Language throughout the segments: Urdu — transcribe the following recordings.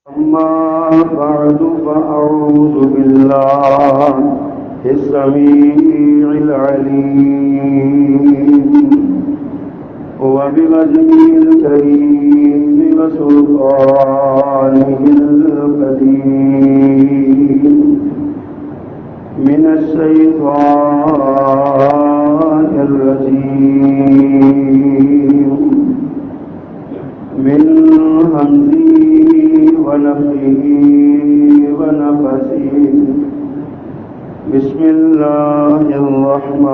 أما بعد فأعوذ بالله السميع العليم وبوجهه الكريم وسلطانه القديم من الشيطان الرجيم من همزه ونفخه ونفثه بسم الله الرحمن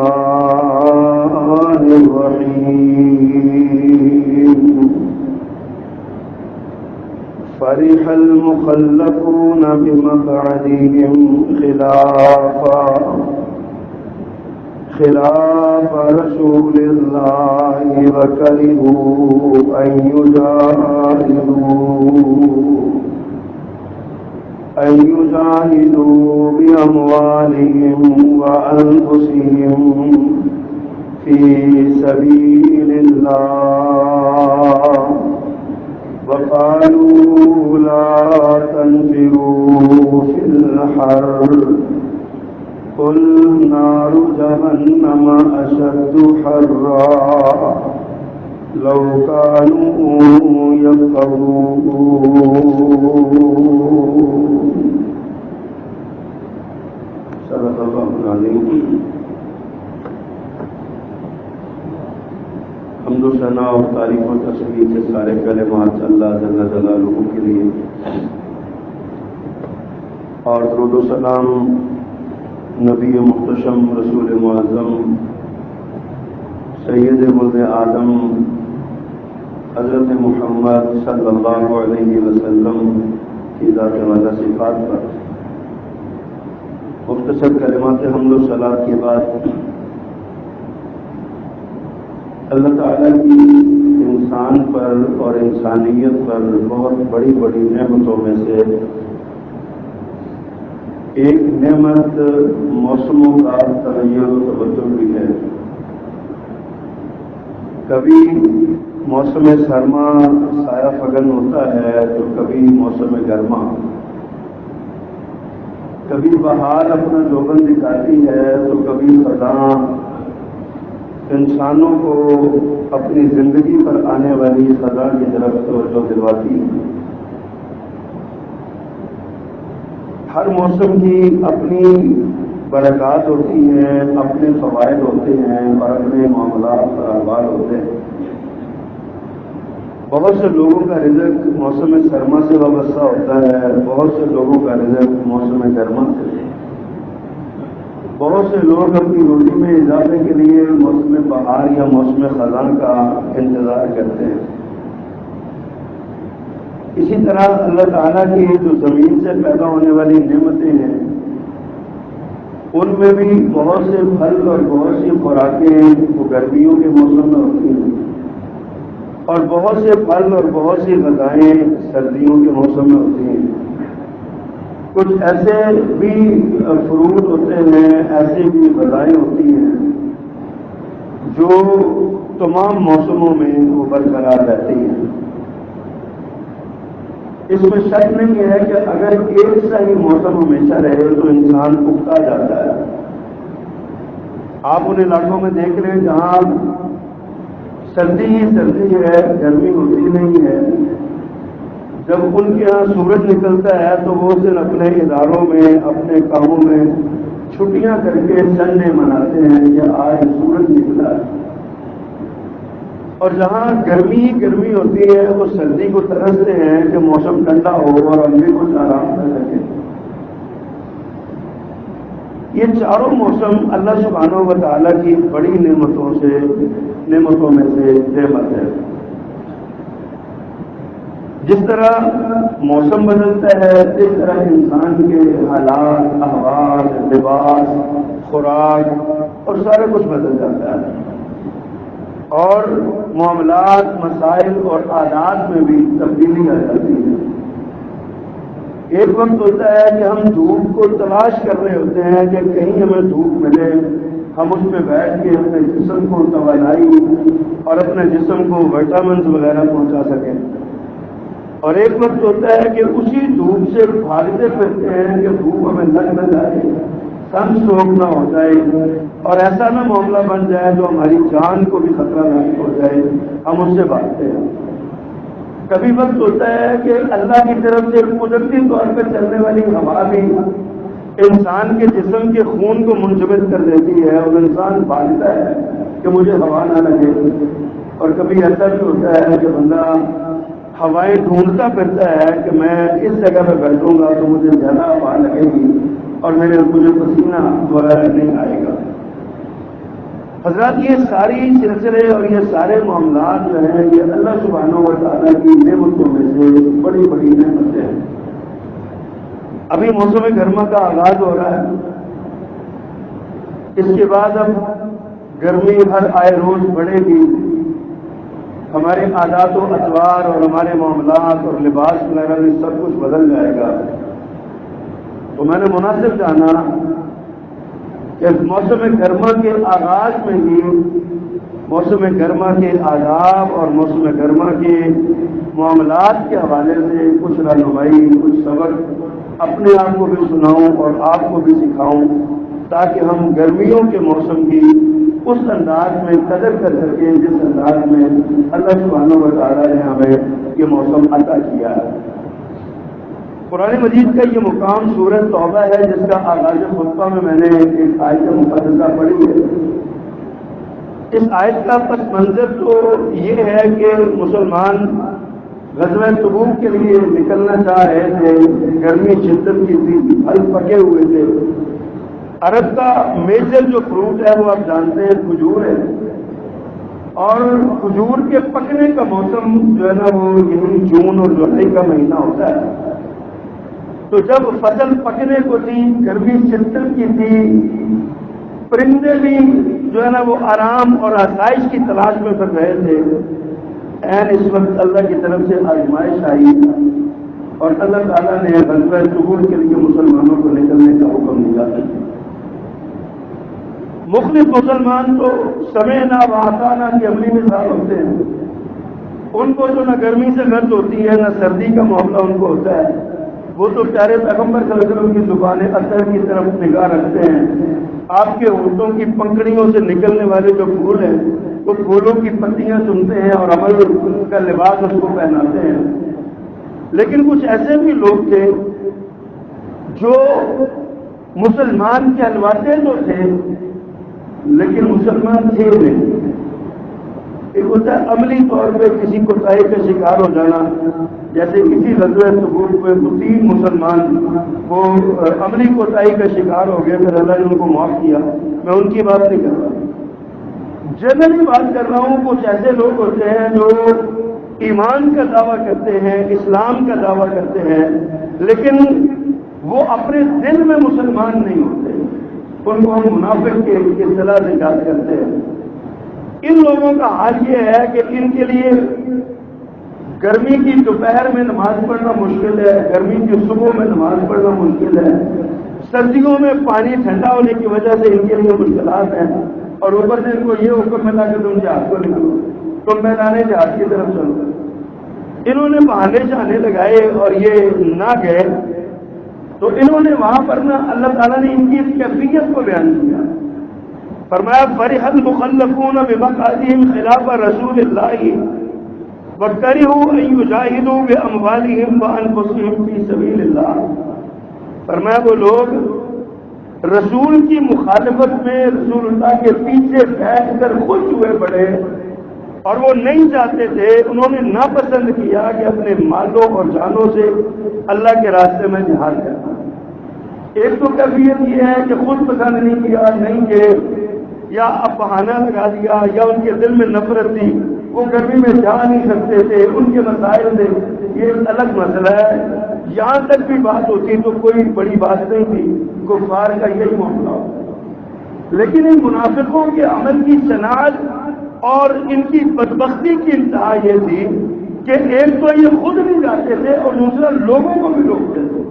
الرحيم فرح المخلفون بمقعدهم خلاف رسول الله وكرهوا أن يجاهدوا بأموالهم وأنفسهم في سبيل الله وقالوا لا تنفروا في الحر قل نار جهنم أشد حرا لو كانوا يفقهون صدق الله العظيم. حمد و ثنا اور تعریف و تسبیح کے سارے کلمات اللہ جل جلالہ کے لیے، اور درود و سلام نبی محتشم رسول معظم سید ولد آدم حضرت محمد صلی اللہ علیہ وسلم کی ذات والا صفات پر مختصر کلمات حمد و صلات کے بعد اللہ تعالیٰ کی انسان پر اور انسانیت پر بہت بڑی بڑی نعمتوں میں سے ایک نعمت موسموں کا تغیر و تبدل بھی ہے. کبھی موسم سرما سایہ فگن ہوتا ہے تو کبھی موسم گرما، کبھی بہار اپنا جوبن دکھاتی ہے تو کبھی خزاں انسانوں کو اپنی زندگی پر آنے والی خزاں کی طرف توجہ دلواتی ہے. ہر موسم کی اپنی برکات ہوتی ہیں، اپنے فوائد ہوتے ہیں اور اپنے معاملات اور احوال ہوتے ہیں. بہت سے لوگوں کا رزق موسم سرما سے وابستہ ہوتا ہے، بہت سے لوگوں کا رزق موسم گرما سے. بہت سے لوگ اپنی روزی میں اضافے کے لیے موسم بہار یا موسم خزاں کا انتظار کرتے ہیں. اسی طرح اللہ تعالیٰ کی جو زمین سے پیدا ہونے والی نعمتیں ہیں ان میں بھی بہت سے پھل اور بہت سی خوراکیں وہ گرمیوں کے موسم میں ہوتی ہیں، اور بہت سے پھل اور بہت سی غذائیں سردیوں کے موسم میں ہوتی ہیں. کچھ ایسے بھی فروٹ ہوتے ہیں، ایسی بھی غذائیں ہوتی ہیں جو تمام موسموں میں وہ برقرار رہتی ہیں. اس میں شک نہیں ہے کہ اگر ایک سا ہی موسم ہمیشہ رہے تو انسان اکتا جاتا ہے. آپ ان علاقوں میں دیکھ رہے ہیں جہاں سردی ہی سردی ہے، گرمی ہوتی نہیں ہے. جب ان کے یہاں سورج نکلتا ہے تو وہ صرف اپنے اداروں میں اپنے کاموں میں چھٹیاں کر کے سنڈے مناتے ہیں کہ آج سورج نکلا ہے. اور جہاں گرمی ہی گرمی ہوتی ہے وہ سردی کو ترستے ہیں کہ موسم ٹھنڈا ہو اور ہم بھی کچھ آرام کر سکیں. یہ چاروں موسم اللہ سبحانہ و تعالیٰ کی بڑی نعمتوں میں سے نعمت ہے. جس طرح موسم بدلتا ہے اس طرح انسان کے حالات، احوال، لباس، خوراک اور سارا کچھ بدل جاتا ہے، اور معاملات، مسائل اور عادات میں بھی تبدیلی آ جاتی ہے. ایک وقت ہوتا ہے کہ ہم دھوپ کو تلاش کر رہے ہوتے ہیں کہ کہیں ہمیں دھوپ ملے، ہم اس میں بیٹھ کے اپنے جسم کو توانائی اور اپنے جسم کو وٹامنز وغیرہ پہنچا سکیں. اور ایک وقت ہوتا ہے کہ اسی دھوپ سے بھاگتے پھرتے ہیں کہ دھوپ ہمیں لگ نہ جائے، سن اسٹروک نہ ہو جائے، اور ایسا نہ معاملہ بن جائے جو ہماری جان کو بھی خطرہ نہ ہو جائے، ہم اس سے بھاگتے ہیں۔ کبھی وقت ہوتا ہے کہ اللہ کی طرف سے قدرتی طور پہ چلنے والی ہوا بھی انسان کے جسم کے خون کو منجمد کر دیتی ہے، اور انسان بھاگتا ہے کہ مجھے ہوا نہ لگے۔ اور کبھی ایسا بھی ہوتا ہے کہ بندہ ہوائیں ڈھونڈتا پھرتا ہے کہ میں اس جگہ پہ بیٹھوں گا تو مجھے زیادہ ہوا لگے گی اور مجھے پسینہ وغیرہ نہیں آئے گا۔ حضرات یہ ساری سلسلے اور یہ سارے معاملات جو ہیں یہ اللہ سبحانہ و تعالیٰ کی نعمتوں میں سے بڑی بڑی نعمتیں ہیں۔ ابھی موسم گرما کا آغاز ہو رہا ہے، اس کے بعد اب گرمی ہر آئے روز بڑھے گی، ہمارے عادات و اطوار اور ہمارے معاملات اور لباس وغیرہ بھی سب کچھ بدل جائے گا۔ تو میں نے مناسب جانا کہ موسم گرما کے آغاز میں ہی موسم گرما کے آداب اور موسم گرما کے معاملات کے حوالے سے کچھ رہنمائی، کچھ سبق اپنے آپ کو بھی سناؤں اور آپ کو بھی سکھاؤں، تاکہ ہم گرمیوں کے موسم کی اس انداز میں قدر کر سکیں جس انداز میں اللہ سبحانہ و تعالیٰ نے ہمیں یہ موسم عطا کیا ہے۔ قرآن مجید کا یہ مقام سورۃ توبہ ہے، جس کا آغاز خطبہ میں نے ایک آیت مقدسہ پڑھی ہے۔ اس آیت کا پس منظر تو یہ ہے کہ مسلمان غزوہ تبوک کے لیے نکلنا چاہ رہے تھے، گرمی شدت کی تھی، پھل پکے ہوئے تھے۔ عرب کا میجر جو فروٹ ہے وہ آپ جانتے ہیں کھجور ہے، اور کھجور کے پکنے کا موسم جو ہے نا وہ یہی جون اور جولائی کا مہینہ ہوتا ہے۔ تو جب فصل پکنے کو تھی، گرمی شدت کی تھی، پرندے بھی جو ہے نا وہ آرام اور آسائش کی تلاش میں پھر رہے تھے، اس وقت اللہ کی طرف سے آزمائش آئی اور اللہ تعالیٰ نے غزوہ تبوک کے لیے مسلمانوں کو نکلنے کا حکم دیا۔ مخلص مسلمان تو سمعنا وأطعنا کی عملی مثال ہوتے ہیں، ان کو جو نہ گرمی سے گرد ہوتی ہے نہ سردی کا معاملہ ان کو ہوتا ہے، وہ تو پیارے پیغمبر صلی اللہ علیہ وسلم کی زبان اطہر کی طرف نگاہ رکھتے ہیں، آپ کے ہونٹوں کی پنکھڑیوں سے نکلنے والے جو پھول ہیں وہ پھولوں کی پتیاں چنتے ہیں اور عمل کا لباس اس کو پہناتے ہیں۔ لیکن کچھ ایسے بھی لوگ تھے جو مسلمان کہلواتے تو تھے لیکن مسلمان تھے نہیں۔ ایک ہوتا ہے عملی طور پہ کسی کوتاہی کا شکار ہو جانا، جیسے کسی غزوہ تبوک میں 3 مسلمان وہ عملی کوتاہی کا شکار ہو گئے، پھر اللہ نے ان کو معاف کیا۔ میں ان کی بات نہیں کر رہا، جنرلی بات کر رہا ہوں۔ کچھ ایسے لوگ ہوتے ہیں جو ایمان کا دعویٰ کرتے ہیں، اسلام کا دعویٰ کرتے ہیں، لیکن وہ اپنے دل میں مسلمان نہیں ہوتے، ان کو ہم منافق کے اصطلاح سے یاد کرتے ہیں۔ ان لوگوں کا حال یہ ہے کہ ان کے لیے گرمی کی دوپہر میں نماز پڑھنا مشکل ہے، گرمی کی صبح میں نماز پڑھنا مشکل ہے، سردیوں میں پانی ٹھنڈا ہونے کی وجہ سے ان کے لیے مشکلات ہیں، اور اوپر سے ان کو یہ حکم ملا کہ تم جہاد کو نکلو، تم میدان جہاد کی طرف چلو۔ انہوں نے بہانے شہانے لگائے اور یہ نہ گئے، تو انہوں نے وہاں پر نا اللہ تعالیٰ نے ان کی اس کیفیت کو بیان کیا۔ فرمایا فرح المخلفون بمقعدهم خلاف رسول اللہ وکرہوا ان یجاہدوا باموالہم وانفسہم فی سبیل اللہ۔ فرمایا وہ لوگ رسول کی مخالفت میں رسول اللہ کے پیچھے بیٹھ کر خوش ہوئے بڑے، اور وہ نہیں چاہتے تھے، انہوں نے ناپسند کیا کہ اپنے مالوں اور جانوں سے اللہ کے راستے میں جہاد کرنا۔ ایک تو کیفیت یہ ہے کہ خود پسند نہیں کیا، نہیں گئے، یا اب بہانہ لگا دیا، یا ان کے دل میں نفرت تھی، وہ گرمی میں جا نہیں سکتے تھے، ان کے مسائل تھے، یہ ایک الگ مسئلہ ہے۔ یہاں تک بھی بات ہوتی تو کوئی بڑی بات نہیں تھی، کفار کا یہی معاملہ ہوتا۔ لیکن ان منافقوں کے عمل کی صنعت اور ان کی بدبختی کی انتہا یہ تھی کہ ایک تو یہ خود نہیں جاتے تھے اور دوسرا لوگوں کو بھی روکتے تھے۔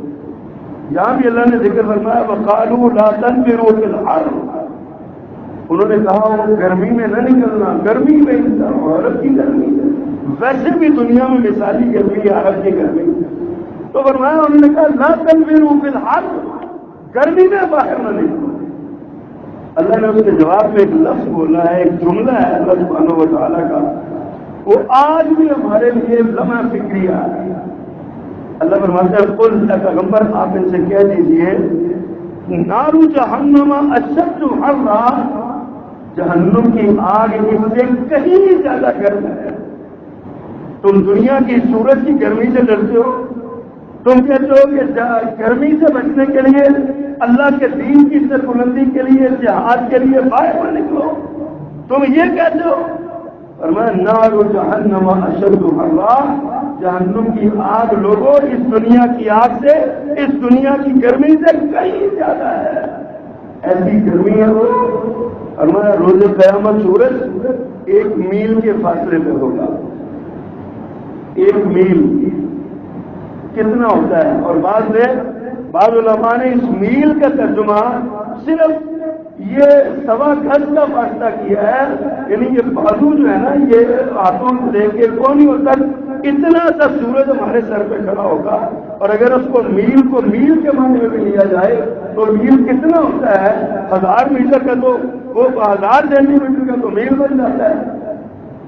یہاں بھی اللہ نے ذکر فرمایا وقالوا لا تنفروا في الحر، انہوں نے کہا وہ گرمی میں نہ نکلنا، گرمی میں انسان عورت کی گرمی ہے، ویسے بھی دنیا میں مثالی گرمی ہے عرب کی گرمی، تو فرمایا انہوں نے کہا لا تنفروا فی الحر، گرمی میں باہر نہ نکلو۔ اللہ نے اس کے جواب میں ایک لفظ بولا ہے، ایک جملہ ہے اللہ سبحانہ و تعالیٰ کا، وہ آج بھی ہمارے لیے لمحہ فکریہ ہے۔ اللہ فرماتا ہے قل، پیغمبر آپ ان سے کہہ دیجئے نار جہنم اشد حرا، جہنم کی آگ اس سے کہیں زیادہ گرم ہے۔ تم دنیا کی سورج کی گرمی سے ڈرتے ہو، تم کہتے ہو کہ گرمی سے بچنے کے لیے اللہ کے دین کی سربلندی کے لیے جہاد کے لیے باہر نہ نکلو، تم یہ کہتے ہو۔ فرمایا نار جہنم اشد حرا، جہنم کی آگ لوگوں اس دنیا کی آگ سے، اس دنیا کی گرمی سے کہیں زیادہ ہے، ایسی گرمی ہے وہ۔ فرمایا روز قیامت سورج 1 میل کے فاصلے پہ ہوگا۔ 1 میل کتنا ہوتا ہے؟ اور بعض علماء نے اس میل کا ترجمہ صرف یہ 1.25 گز کا فاصلہ کیا ہے، یعنی یہ بازو جو ہے نا، یہ ہاتھوں سے لے کے کونیوں تک اتنا سا سورج ہمارے سر پہ کھڑا ہوگا، اور اگر اس کو میل کے معنی میں بھی لیا جائے تو میل کتنا ہوتا ہے؟ 1000 میٹر کا، تو وہ 1000 سینٹی میٹر کا تو میل بن جاتا ہے۔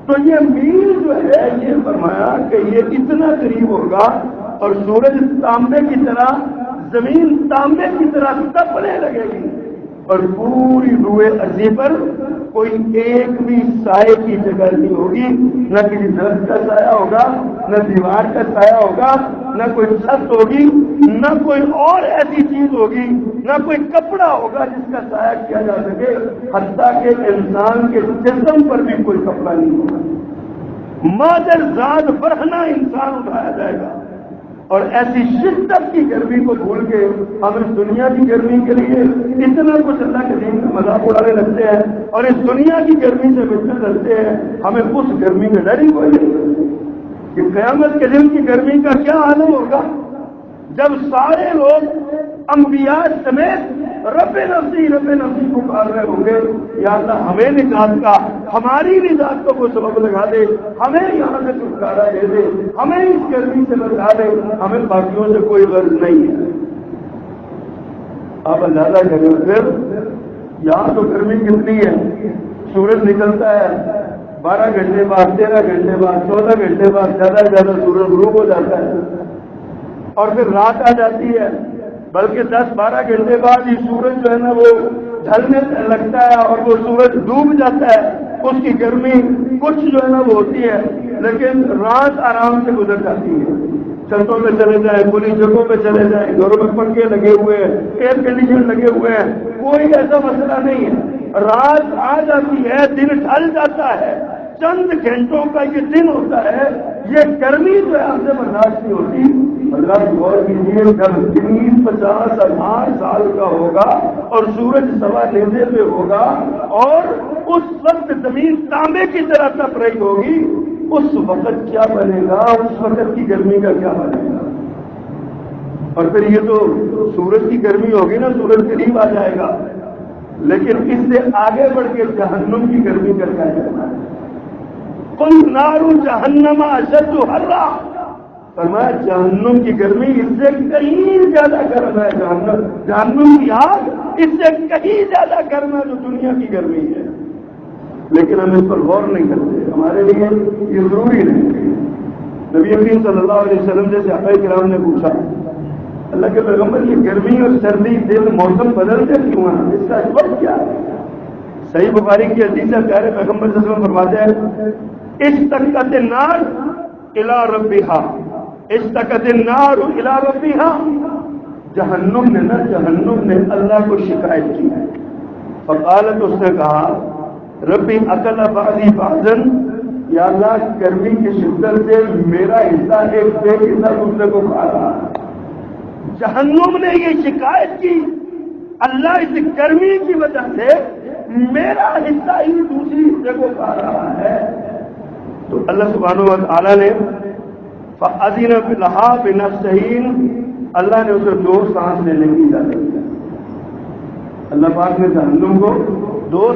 تو یہ میل جو ہے، یہ فرمایا کہ یہ اتنا قریب ہوگا، اور سورج تانبے کی طرح، زمین تانبے کی طرح تپنے لگے گی، اور پوری روئے ارضی پر کوئی ایک بھی سائے کی جگہ نہیں ہوگی، نہ کسی درخت کا سایہ ہوگا، نہ دیوار کا سایہ ہوگا، نہ کوئی چھت ہوگی، نہ کوئی اور ایسی چیز ہوگی، نہ کوئی کپڑا ہوگا جس کا سایہ کیا جا سکے، حتیٰ کہ انسان کے جسم پر بھی کوئی کپڑا نہیں ہوگا۔ مادر ذات برہنہ انسان اٹھایا جائے گا، اور ایسی شدت کی گرمی کو بھول کے ہم اس دنیا کی گرمی کے لیے اتنا کچھ اللہ کے دین کا مذاق اڑانے لگتے ہیں، اور اس دنیا کی گرمی سے بچنے لگتے ہیں، ہمیں اس گرمی میں ڈر ہی کوئی نہیں کہ قیامت کے دن کی گرمی کا کیا عالم ہوگا، جب سارے لوگ انبیاء سمیت رب نفسی پکار رہے ہوں گے، یا اللہ ہمیں نجات کا، ہماری نجات کو کوئی سبب لگا دے، ہمیں یہاں سے چھٹکارا دے دے، ہمیں اس گرمی سے بچا دے، ہمیں باقیوں سے کوئی غرض نہیں ہے۔ آپ اندازہ کریں، پھر یہاں تو گرمی کتنی ہے، سورج نکلتا ہے 12 گھنٹے بعد، 13 گھنٹے بعد، 14 گھنٹے بعد زیادہ سے زیادہ سورج غروب ہو جاتا ہے، اور پھر رات آ جاتی ہے، بلکہ 10-12 گھنٹے بعد یہ سورج جو ہے نا وہ ڈھلنے لگتا ہے، اور وہ سورج ڈوب جاتا ہے، اس کی گرمی کچھ جو ہے نا وہ ہوتی ہے، لیکن رات آرام سے گزر جاتی ہے۔ چھتوں پہ چلے جائیں، کھلی جگہوں پہ چلے جائیں، گھروں میں پنکھے لگے ہوئے ہیں، ایئر کنڈیشن لگے ہوئے ہیں، کوئی ایسا مسئلہ نہیں ہے، رات آ جاتی ہے، دن ڈھل جاتا ہے، چند گھنٹوں کا یہ دن ہوتا ہے، یہ گرمی جو ہے ہم سے برداشت نہیں ہوتی۔ حضرات غور کیجیے، جب 30-50 سال کا ہوگا اور سورج سوا نیزے پہ ہوگا، اور اس وقت زمین تانبے کی طرح تپ رہی ہوگی، اس وقت کیا بنے گا، اس وقت کی گرمی کا کیا بنے گا؟ اور پھر یہ تو سورج کی گرمی ہوگی نا، سورج قریب آ جائے گا، لیکن اس سے آگے بڑھ کے جہنم کی گرمی کا کیا کرنا ہے؟ قل نار جہنم اشد حرا، فرمایا جہنم کی گرمی اس سے کہیں زیادہ گرم ہے، جہنم کی آگ اس سے کہیں زیادہ گرم ہے جو دنیا کی گرمی ہے، لیکن ہم اس پر غور نہیں کرتے، ہمارے لیے یہ ضروری نہیں۔ نبی کریم صلی اللہ علیہ وسلم سے صحابہ کرام نے پوچھا، اللہ کے پیغمبر یہ گرمی اور سردی دن موسم بدلتے کیوں ہیں، اس کا سبب کیا ہے؟ صحیح بخاری کی حدیث ہے، پیارے پیغمبر صلی اللہ علیہ وسلم فرماتے ہیں اشتقت النار الی ربھا، اشتقت النار الی ربھا، جہنم نے اللہ کو شکایت کی، فقالت، اس نے کہا ربی اکل بعضی بعضا، یا اللہ گرمی کی شدت سے میرا حصہ ایک بے حصہ دوسرے کو کھا رہا ہے۔ جہنم نے یہ شکایت کی، اللہ اس گرمی کی وجہ سے میرا حصہ ہی دوسری حصے کو کھا رہا ہے۔ تو اللہ سبحانہ و تعالیٰ نے فَأَذِنَ فِيهَا بِنَفْسَهِينَ، اللہ نے اسے 2 سانس لینے کی اجازت دی۔ اللہ پاک نے جہنم کو 2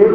1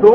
2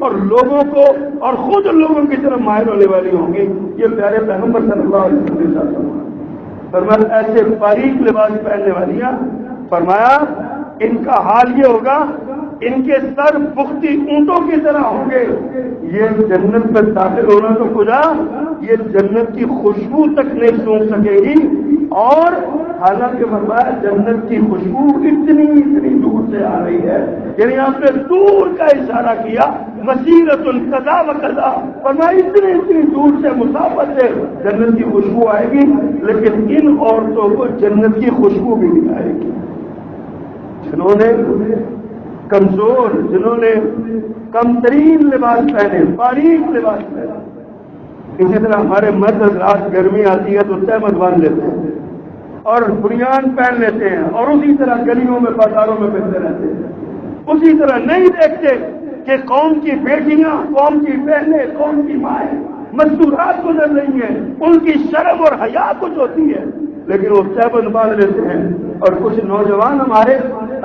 اور لوگوں کو اور خود لوگوں کی طرف مائل ہونے والی ہوں گی. یہ پیارے پیغمبر صلی اللہ علیہ وسلم کے ساتھ فرمایا ایسے باریک لباس پہننے والیاں، فرمایا ان کا حال یہ ہوگا ان کے سر پختی اونٹوں کی طرح ہوں گے. یہ جنت میں داخل ہونا تو خدا یہ جنت کی خوشبو تک نہیں سونگ سکے گی. اور حالانکہ فرمایا جنت کی خوشبو اتنی دور سے آ رہی ہے، یعنی آپ نے دور کا اشارہ کیا، مسیرت القضا و قضا، فرمایا اتنی دور سے مسافت سے جنت کی خوشبو آئے گی، لیکن ان عورتوں کو جنت کی خوشبو بھی نہیں آئے گی جنہوں نے کمزور، جنہوں نے کم ترین لباس پہنے، باریک لباس پہنے. اسی طرح ہمارے مرد حضرات گرمی آتی ہے تو تہمت باندھ لیتے ہیں اور بنیان پہن لیتے ہیں اور اسی طرح گلیوں میں بازاروں میں پھرتے رہتے ہیں. اسی طرح نہیں دیکھتے کہ قوم کی بیٹیاں، قوم کی بہنیں، قوم کی مائیں مستورات گزر رہی ہیں، ان کی شرم اور حیا کچھ ہوتی ہے، لیکن وہ تہمت باندھ لیتے ہیں. اور کچھ نوجوان ہمارے،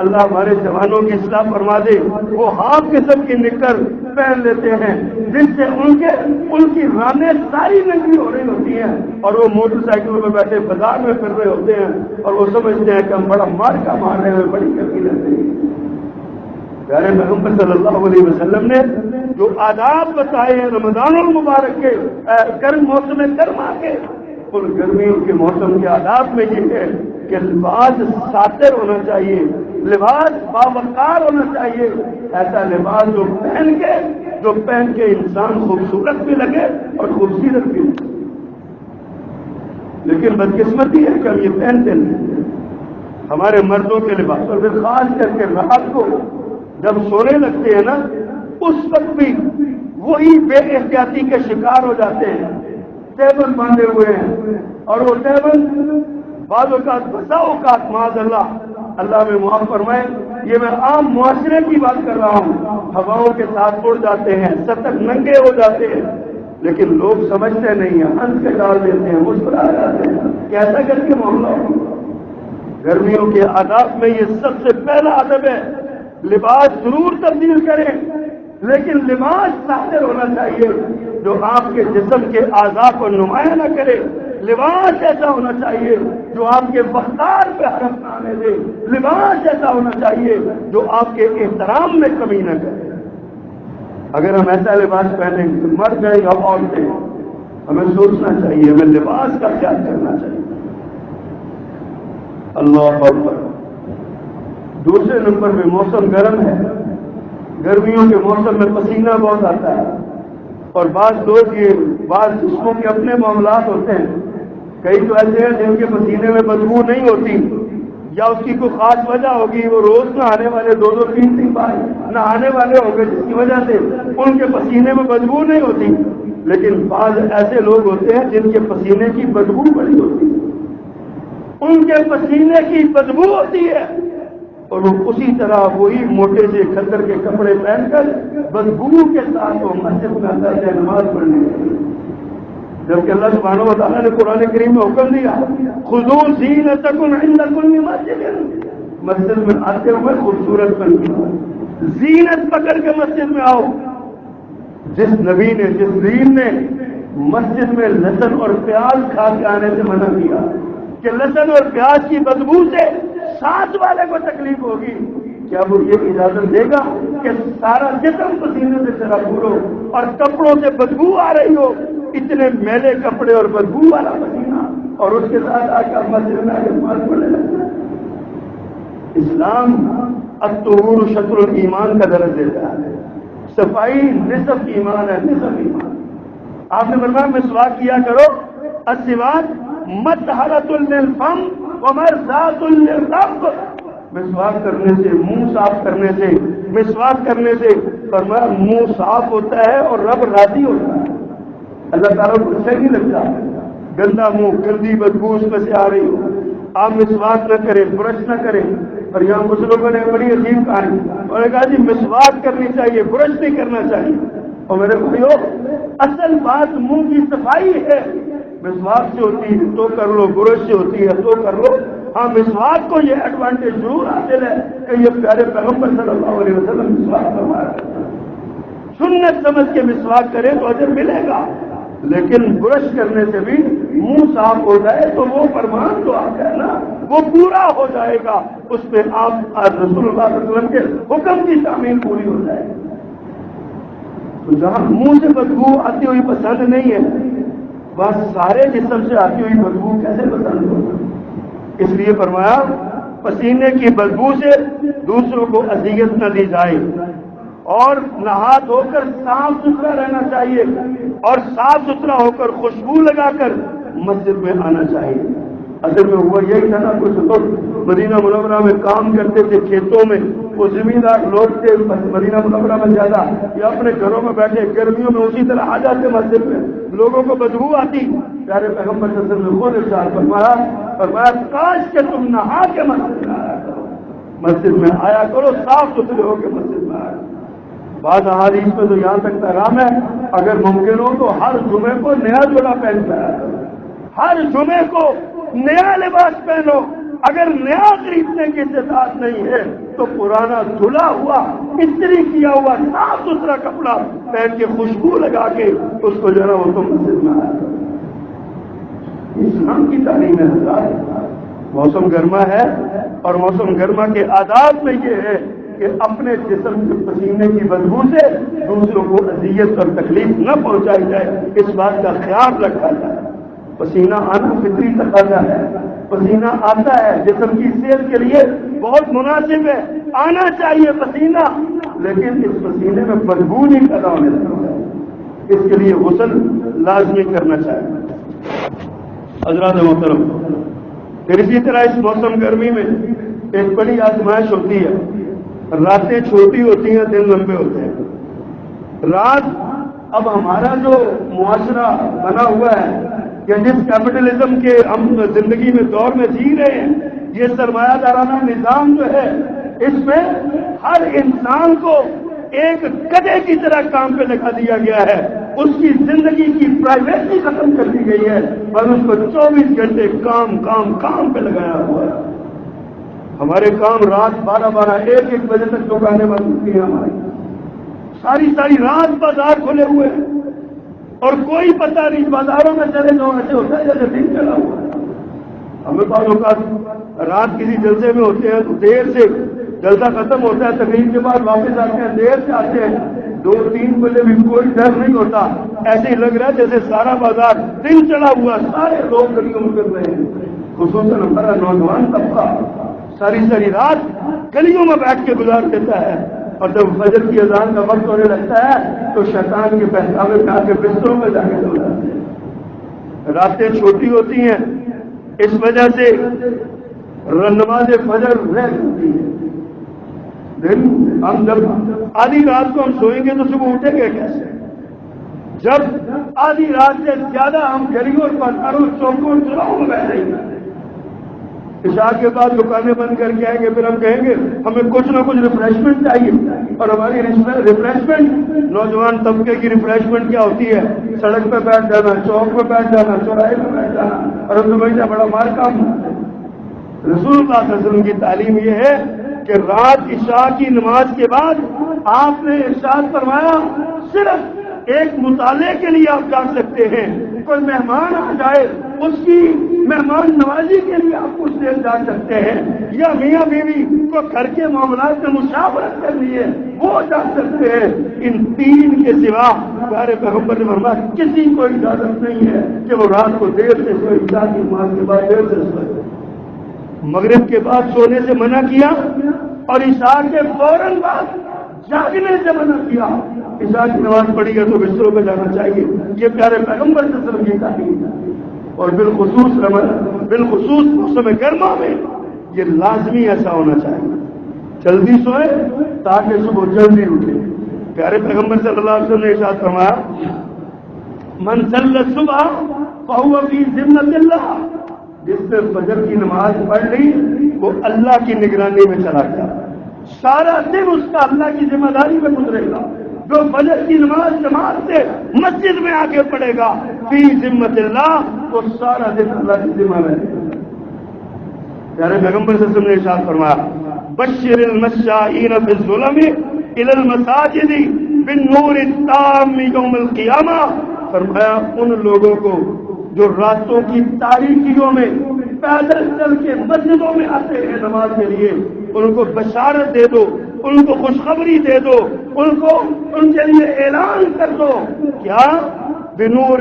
اللہ ہمارے جوانوں کی اصلاح فرما دے، وہ ہاف قسم کی نکر پہن لیتے ہیں جس سے ان کی رانیں ساری ننگی ہو رہی ہوتی ہیں، اور وہ موٹر سائیکلوں میں بیٹھے بازار میں پھر رہے ہوتے ہیں اور وہ سمجھتے ہیں کہ ہم بڑا مارکا مار رہے ہیں، بڑی کرتی رہتے ہیں. پیارے پیغمبر صلی اللہ علیہ وسلم نے جو آداب بتائے ہیں رمضان المبارک کے گرم موسم گرما کے، ان گرمیوں کے موسم کے آداب میں یہ ہے کہ لباس ساتر ہونا چاہیے، لباس باوقار ہونا چاہیے، ایسا لباس جو پہن کے انسان خوبصورت بھی لگے اور خوبصورت بھی لگے. لیکن بدقسمتی ہے کہ ہم یہ پہنتے نہیں. ہمارے مردوں کے لباس، اور پھر خاص کر کے رات کو جب سونے لگتے ہیں نا، اس وقت بھی وہی بے احتیاطی کے شکار ہو جاتے ہیں. ٹیبل باندھے ہوئے ہیں اور وہ ٹیبل بعض اوقات بسا اوقات معاذ اللہ میں معاف فرمائے، یہ میں عام معاشرے کی بات کر رہا ہوں، ہواؤں کے ساتھ اڑ جاتے ہیں، سطح ننگے ہو جاتے ہیں، لیکن لوگ سمجھتے نہیں ہیں، ہنس کے ڈال دیتے ہیں، مسکرا جاتے ہیں. کیسا کر کے معاملہ ہو. گرمیوں کے آداب میں یہ سب سے پہلا ادب ہے. لباس ضرور تبدیل کریں، لیکن لباس ساتر ہونا چاہیے جو آپ کے جسم کے اعضاء کو نمایاں نہ کرے. لباس ایسا ہونا چاہیے جو آپ کے وقار پہ حرف نہ آنے دے. لباس ایسا ہونا چاہیے جو آپ کے احترام میں کمی نہ کرے. اگر ہم ایسا لباس پہنیں گے، مر جائے گا عورتیں، ہمیں سوچنا چاہیے، ہمیں لباس کا خیال کرنا چاہیے. اللہ اکبر. دوسرے نمبر پہ موسم گرم ہے. گرمیوں کے موسم میں پسینہ بہت آتا ہے، اور بعض جسموں کے اپنے معاملات ہوتے ہیں. کئی تو ایسے ہیں جن کے پسینے میں بدبو نہیں ہوتی، یا اس کی کوئی خاص وجہ ہوگی، وہ روز نہانے والے 2-3 بار نہانے والے ہوں گے جس کی وجہ سے ان کے پسینے میں بدبو نہیں ہوتی. لیکن بعض ایسے لوگ ہوتے ہیں جن کے پسینے کی بدبو بڑی ہوتی ہے، ان کے پسینے کی بدبو ہوتی ہے، اور وہ اسی طرح وہی موٹے سے کھدر کے کپڑے پہن کر بدبو کے ساتھ وہ مسجد میں آتا ہے نماز پڑھنے کے. جبکہ اللہ سبحانہ و تعالیٰ نے قرآن کریم میں حکم دیا، خذوا زینتکم عند کل مسجد، مسجد میں آتے ہوئے خوبصورت بن کے زینت پکڑ کے مسجد میں آؤ. جس دین نے مسجد میں لہسن اور پیاز کھا کے آنے سے منع کیا کہ لہسن اور پیاز کی بدبو سے ساتھ والے کو تکلیف ہوگی، کیا وہ یہ اجازت دے گا کہ سارا جسم پسینے سے سرابور ہو اور کپڑوں سے بدبو آ رہی ہو؟ اتنے میلے کپڑے اور بدبو والا پسینہ، اور اس کے ساتھ آ کر مسجد میں نماز پڑھنے لگتا ہے. اسلام الطہور شطر الایمان کا درس دیتا ہے. صفائی نصف ایمان ہے، نصف ایمان. آپ نے فرمایا مسواک کیا کرو، السواک مطہرۃ للفم ومرضاۃ للرب. مسواک کرنے سے، منہ صاف کرنے سے، مسواک کرنے سے فرمایا منہ صاف ہوتا ہے اور رب راضی ہوتا ہے. اللہ تعالیٰ کو اچھا نہیں لگتا گندا منہ، گندی بدبو اس میں سے آ رہی ہو. آپ مسواک نہ کریں، برش نہ کریں. اور یہاں کچھ لوگوں نے بڑی عجیب کہانی، انہوں نے کہا جی مسواک کرنی چاہیے، برش نہیں کرنا چاہیے. اور میرے بھائیو، اصل بات منہ کی صفائی ہے. مسواک سے ہوتی ہے تو کر لو، برش سے ہوتی ہے تو کر لو. ہاں مسواک کو یہ ایڈوانٹیج ضرور حاصل ہے کہ یہ پیارے پیغمبر صلی اللہ علیہ وسلم مسواک فرما رہے ہیں. سنت سمجھ کے مسواک کرے تو اجر ملے گا، لیکن برش کرنے سے بھی منہ صاف ہو جائے تو وہ فرمان تو آتا ہے نا، وہ پورا ہو جائے گا، اس پہ آپ رسول اللہ صلی اللہ علیہ وسلم کے حکم کی تعمیل پوری ہو جائے گی۔ تو جہاں منہ سے بدبو آتی ہوئی پسند نہیں ہے، بس سارے جسم سے آتی ہوئی بدبو کیسے پسند ہوگا؟ اس لیے فرمایا پسینے کی بدبو سے دوسروں کو اذیت نہ دی جائے، اور نہا دھو کر صاف ستھرا رہنا چاہیے، اور صاف ستھرا ہو کر خوشبو لگا کر مسجد میں آنا چاہیے۔ اصل میں ہوا یہی تھا نا، کچھ لوگ مدینہ منورہ میں کام کرتے تھے کھیتوں میں، وہ زمیندار لوگ تھے مدینہ منورہ میں زیادہ، یا اپنے گھروں میں بیٹھے گرمیوں میں اسی طرح آ جاتے مسجد میں، لوگوں کو بدبو آتی۔ پیارے پیغمبر صلی اللہ علیہ وسلم نے خود ارشاد فرمایا کاش کہ تم نہا کے مسجد میں آیا کرو، مسجد میں آیا کرو، صاف ستھرے ہو کے مسجد میں آیا کرو۔ بعض احادیث میں تو یہاں تک پیغام ہے اگر ممکن ہو تو ہر جمعے کو نیا جوڑا پہن کر آیا کرو، ہر جمعے کو نیا لباس پہنو۔ اگر نیا خریدنے کی استطاعت نہیں ہے تو پرانا دھلا ہوا استری کیا ہوا صاف ستھرا کپڑا پہن کے خوشبو لگا کے اس کو جو ہے وہ تو مسجد میں آیا کرو۔ اسلام کی تعلیم ہے حضرات۔ موسم گرما ہے اور موسم گرما کے آداب میں یہ ہے کہ اپنے جسم کے پسینے کی بدبو سے دوسروں کو اذیت اور تکلیف نہ پہنچائی جائے، اس بات کا خیال رکھا جائے۔ پسینہ آنا فطری تقاضا ہے، پسینہ آتا ہے، جسم کی صحت کے لیے بہت مناسب ہے، آنا چاہیے پسینہ، لیکن اس پسینے میں بدبو نہیں پیدا ہونے چاہیے، اس کے لیے غسل لازمی کرنا چاہیے۔ حضرات محترم، پھر اسی طرح اس موسم گرمی میں ایک بڑی آزمائش ہوتی ہے، راتیں چھوٹی ہوتی ہیں، دن لمبے ہوتے ہیں۔ رات اب ہمارا جو معاشرہ بنا ہوا ہے کہ جس کیپٹلزم کے ہم زندگی میں دور میں جی رہے ہیں، یہ سرمایہ دارانہ نظام جو ہے، اس میں ہر انسان کو ایک گدھے کی طرح کام پہ لگا دیا گیا ہے، اس کی زندگی کی پرائیویسی ختم کر دی گئی ہے اور اس کو 24 گھنٹے کام پہ لگایا ہوا ہے۔ ہمارے کام رات 12 1 بجے تک دکانیں بند ہوتی ہیں، ہماری ساری رات بازار کھلے ہوئے ہیں اور کوئی پتہ نہیں، بازاروں میں چلے جاؤ ایسے ہوتا ہے جیسے دن چلا ہوا ہے۔ ہمیں بعض اوقات رات کسی جلسے میں ہوتے ہیں تو دیر سے جلسہ ختم ہوتا ہے، تقریر کے بعد واپس آتے ہیں، دیر سے آتے ہیں، 2-3 بجے بھی کوئی ڈر نہیں ہوتا، ایسے ہی لگ رہا ہے جیسے سارا بازار دن چلا ہوا، سارے لوگ گلیوں میں پھر رہے ہیں، خصوصاً ہمارا نوجوان طبقہ ساری رات گلیوں میں بیٹھ کے گزار دیتا ہے، اور جب فجر کی اذان کا وقت ہونے لگتا ہے تو شیطان کے پہچانے میں آ کے بستروں میں جا کے سو جاتے ہیں۔ راتیں چھوٹی ہوتی ہیں، اس وجہ سے نماز فجر رہ جاتی ہے۔ ہم جب آدھی رات کو ہم سوئیں گے تو صبح اٹھیں گے کیسے؟ جب آدھی رات سے زیادہ ہم گلیوں اور بازاروں چوکوں چوراہوں میں بیٹھ رہے ہیں، عشاء کے بعد دکانیں بند کر کے آئیں گے، پھر ہم کہیں گے ہمیں کچھ نہ کچھ ریفریشمنٹ چاہیے، اور ہماری ریفریشمنٹ، نوجوان طبقے کی ریفریشمنٹ کیا ہوتی ہے؟ سڑک پہ بیٹھ جانا، چوک پہ بیٹھ جانا، چوراہے پہ بیٹھ جانا، اور ہم سمجھتے بڑا مار کام۔ رسول اللہ صلی اللہ علیہ وسلم کی تعلیم یہ ہے کہ رات عشاء کی نماز کے بعد آپ نے ارشاد فرمایا صرف ایک مطالعے کے لیے آپ جا سکتے ہیں، کوئی مہمان آ جائے اس کی مہمان نوازی کے لیے آپ کچھ دیر جا سکتے ہیں، یا میاں بیوی کو گھر کے معاملات میں مشاورت کے لیے وہ جا سکتے ہیں۔ ان 3 کے سوا پیارے پیغمبر نے فرمایا کسی کو اجازت نہیں ہے کہ وہ رات کو دیر سے سوئے، عشاء کی نماز کے بعد دیر سے سوئے۔ مغرب کے بعد سونے سے منع کیا اور عشاء کے فوراً بعد جاگنے سے منع کیا۔ عشاء کی نماز پڑھی ہے تو بستروں پہ جانا چاہیے، یہ پیارے پیغمبر صلی اللہ علیہ وسلم کی تعلیم ہے۔ اور بالخصوص موسم گرما میں یہ لازمی ایسا ہونا چاہیے، جلدی سوئے تاکہ صبح جلدی اٹھے۔ پیارے پیغمبر صلی اللہ علیہ وسلم نے ارشاد فرمایا من صلی الصبح فہو فی ذمۃ اللہ، جس نے فجر کی نماز پڑھ لی وہ اللہ کی نگرانی میں چلا گیا، سارا دن اس کا اللہ کی ذمہ داری میں گزرے گا۔ جو فجر کی نماز جماعت سے مسجد میں آ کے پڑھے گا فی ذمۃ اللہ، وہ سارا دن اللہ کی ذمہ میں رہے گا۔ پیارے پیغمبر صلی اللہ علیہ وسلم نے ارشاد فرمایا بشر المشائین فی الظلم الی المساجد بالنور التام یوم القیامہ، فرمایا ان لوگوں کو جو راتوں کی تاریکیوں میں پیدل چل کے مسجدوں میں آتے ہیں نماز کے لیے، ان کو بشارت دے دو، ان کو خوشخبری دے دو، ان کے لیے اعلان کر دو، کیا بالنور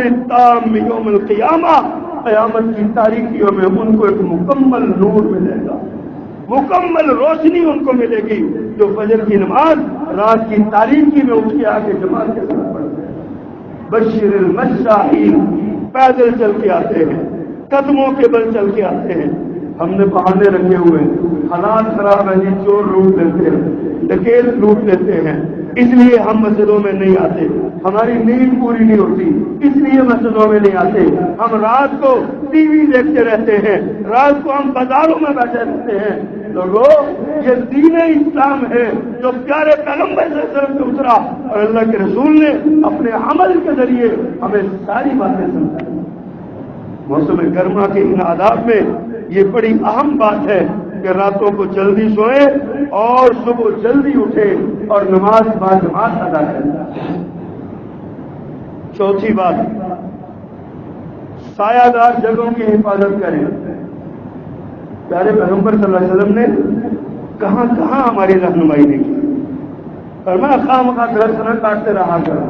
التام یوم القیامہ، قیامت کی تاریکیوں میں ان کو ایک مکمل نور ملے گا، مکمل روشنی ان کو ملے گی، جو فجر کی نماز رات کی تاریکی میں اٹھ کے آگے جماعت کے ساتھ پڑھتے ہیں۔ بشر المشاہین، پیدل چل کے آتے ہیں، قدموں کے بل چل کے آتے ہیں، ہم نے بہانے رکھے ہوئے ہیں، حالات خراب ہیں جی، چور لوٹ لیتے ہیں، ڈکیت لوٹ لیتے ہیں، اس لیے ہم مسجدوں میں نہیں آتے، ہماری نیند پوری نہیں ہوتی، اس لیے مسجدوں میں نہیں آتے، ہم رات کو ٹی وی دیکھتے رہتے ہیں، رات کو ہم بازاروں میں بیٹھے رہتے ہیں۔ لوگوں، یہ دین اسلام ہے جو پیارے پیغمبر صلی اللہ علیہ وسلم سے اترا، اور اللہ کے رسول نے اپنے عمل کے ذریعے ہمیں ساری باتیں سمجھائی۔ موسم گرما کے ان آداب میں یہ بڑی اہم بات ہے کہ راتوں کو جلدی سوئیں اور صبح جلدی اٹھیں اور نماز باجماعت ادا کریں۔ چوتھی بات، سایہ دار جگہوں کی حفاظت کریں۔ پیارے پیغمبر صلی اللہ علیہ وسلم نے کہاں کہاں ہماری رہنمائی نہیں کی، فرمایا خواہ درخت نہ کاٹتے رہا کرو،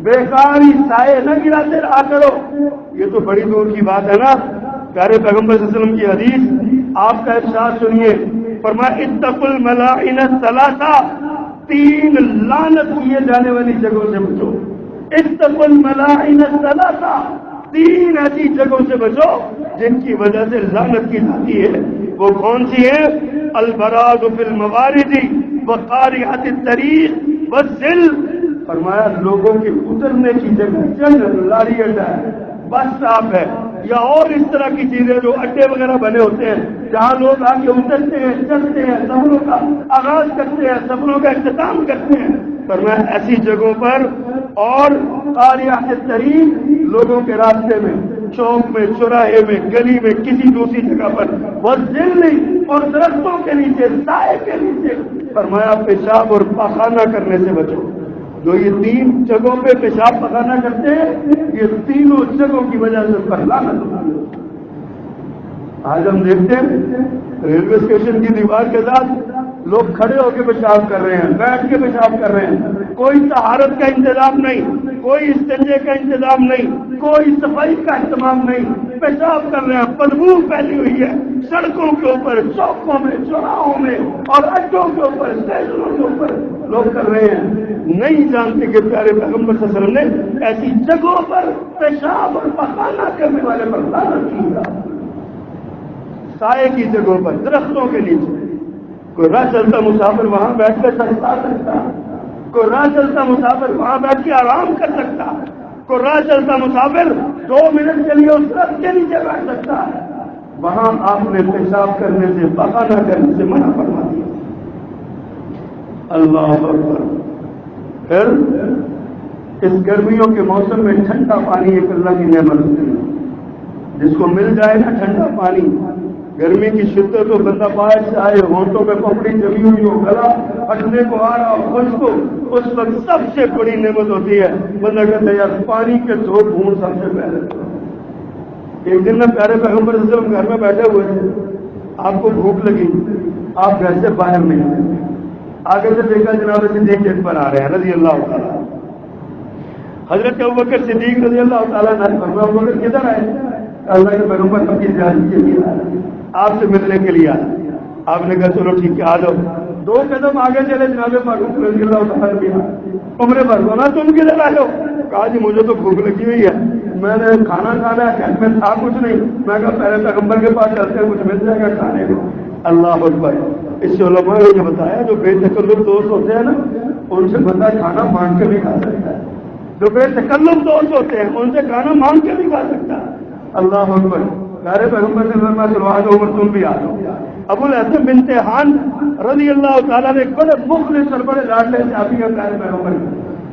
بیکاری سائے نہ گراتے رہا کرو۔ یہ تو بڑی دور کی بات ہے نا۔ پیارے پیغمبر صلی اللہ علیہ وسلم کی حدیث، آپ کا ارشاد سنیے، فرمایا اتقوا الملاعن الثلاثہ، 3 لعنت کیے جانے والی جگہوں سے بچو۔ اتقوا الملاعن الثلاثہ، 3 ایسی جگہوں سے بچو جن کی وجہ سے لعنت کی جاتی ہے۔ وہ کون سی ہے؟ البراز فی الموارد وقارعۃ الطریق والذل، فرمایا لوگوں کے اترنے کی جگہ چند لاری اڈا ہے، بس اسٹاپ ہے، یا اور اس طرح کی چیزیں جو اڈے وغیرہ بنے ہوتے ہیں جہاں لوگ آ کے اترتے ہیں، چلتے ہیں، سفروں کا آغاز کرتے ہیں، سفروں کا اختتام کرتے ہیں، فرمایا ایسی جگہوں پر، اور قاریات الطریق، لوگوں کے راستے میں، چوک میں، چوراہے میں، گلی میں، کسی دوسری جگہ پر، والذل، اور درختوں کے نیچے، سائے کے نیچے، فرمایا پیشاب اور پاخانہ کرنے سے بچو۔ جو یہ 3 جگہوں پہ پیشاب پخانا کرتے ہیں، یہ تینوں جگہوں کی وجہ سے پر لعنت ہوتی ہے۔ آج ہم دیکھتے ہیں ریلوے اسٹیشن کی دیوار کے ساتھ لوگ کھڑے ہو کے پیشاب کر رہے ہیں، بیٹھ کے پیشاب کر رہے ہیں، کوئی طہارت کا انتظام نہیں، کوئی استنجے کا انتظام نہیں، کوئی صفائی کا اہتمام نہیں، پیشاب کر رہے ہیں، بدبو پھیلی ہوئی ہے سڑکوں کے اوپر، چوکوں میں، چوراہوں میں، اور اڈوں کے اوپر، اسٹیشنوں کے اوپر لوگ کر رہے ہیں، نہیں جانتے کہ پیارے پیغمبر صلی اللہ علیہ وسلم نے ایسی جگہوں پر پیشاب اور پخانہ کرنے والے پر لعنت کی۔ سائے کی جگہوں پر، درختوں کے نیچے، کوئی راہ چلتا مسافر وہاں بیٹھ کر سکتا، کوئی راہ چلتا مسافر وہاں بیٹھ کے آرام کر سکتا، کوئی راہ چلتا مسافر 2 منٹ کے لیے اس درخت کے نیچے بیٹھ سکتا ہے، وہاں آپ نے پیشاب کرنے سے، پخانہ کرنے سے منع فرما دیا۔ اللہ اکبر۔ پھر اس گرمیوں کے موسم میں ٹھنڈا پانی ایک اللہ کی نعمت ہے، جس کو مل جائے نا ٹھنڈا پانی، گرمی کی شدت ہو، بندہ باہر سے آئے، ہونٹوں میں پپڑی جمی ہوئی ہو، گلا پھٹنے کو آ رہا ہو، خشک ہو، اس وقت سب سے بڑی نعمت ہوتی ہے، بندہ کہتا ہے یار پانی کے 2 بوند سب سے پہلے۔ ایک دن میں پیارے پیغمبر صلی اللہ علیہ وسلم گھر میں بیٹھے ہوئے تھے، آپ کو بھوک لگی، آپ گھر سے باہر نہیں آئے، آگے سے دیکھا جناب صدیق گیٹ پر آ رہے ہیں رضی اللہ تعالیٰ۔ حضرت ابوبکر صدیق رضی اللہ تعالیٰ نے فرمایا ابوبکر کدھر آئے؟ اللہ کے پیغمبر اپنی زیارت کے لیے آئے، آپ سے ملنے کے لیے آئے۔ آپ نے کہا چلو ٹھیک ہے آ جاؤ۔ 2 قدم آگے چلے جناب فاروق رضی اللہ تعالیٰ بھی عمر فرمایا تم کدھر آئے ہو؟ کہا جی مجھے تو بھوک لگی ہوئی ہے، میں نے کھانا کھانا ہے، گھر میں تھا کچھ نہیں، میں کہا پہلے پیغمبر کے پاس چلتے ہیں، کچھ مل جائے گا کھانے کو۔ اللہ اکبر۔ اس سے علماء نے یہ بتایا جو بے تکلف دوست ہوتے ہیں نا، ان سے بندہ کھانا مانگ کے بھی کھا سکتا ہے، جو بے تکلف دوست ہوتے ہیں ان سے کھانا مانگ کے بھی کھا سکتا ہے۔ اللہ اکبر۔ پیارے پیغمبر نے فرمایا چلو آ جاؤ عمر تم بھی آ جاؤ۔ ابو الحسن بن تیحان رضی اللہ تعالیٰ نے بڑے مخلص اور بڑے لاڈلے صحابی ہیں پیارے پیغمبر،